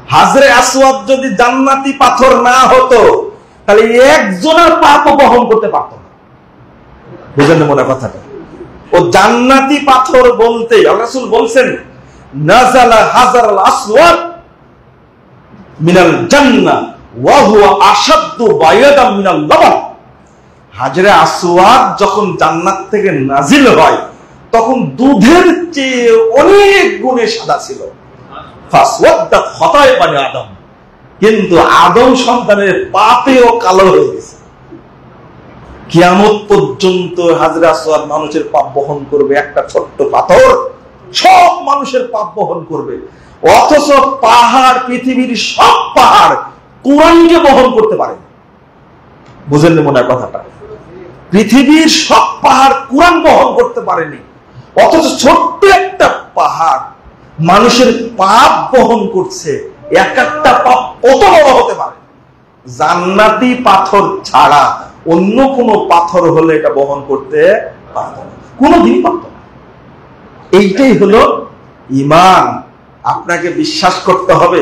হাজরে আসওয়াদ যদি জান্নাতি পাথর না হতো তাহলে একজনের পাপও বহন করতে পারত না। বুঝলেন মনে কথাটা? ও জান্নাতি পাথর বলতে আল্লাহ রাসূল বলছেন নাযালা হাজারুল আসওয়াদ মিনাল জান্নাহ ওয়া হুয়া আশাদ্দু বায়াদাম মিনাল লাবান। হাজরে আসওয়াদ যখন জান্নাত থেকে নাজিল হয় তখন দুধের চেয়ে অনেক গুণে সাদা ছিল। ফাসওয়াদ্দাত খতায় বানি আদম, কিন্তু আদম সন্তানের পাপেও কালো হয়ে গেছে। কিয়ামত পর্যন্ত হাজরে আসওয়াদ মানুষের পাপ বহন করবে, একটা ছোট্ট পাথর সব মানুষের পাপ বহন করবে। অথচ পাহাড়, পৃথিবীর সব পাহাড় কোরআনকে বহন করতে পারে। বুঝেন মনে হয় কথাটা? পৃথিবীর সব পাহাড় কোরআন বহন করতে পারেনি, অথচ ছোট্ট একটা পাহাড় মানুষের পাপ বহন করছে। এক একটা পাপ কত বড় হতে পারে! জান্নাতি পাথর ছাড়া অন্য কোনো পাথর হলে এটা বহন করতে পারত না, কোনোদিনই পারত না। এইটাই হলো ঈমান। আপনাকে বিশ্বাস করতে হবে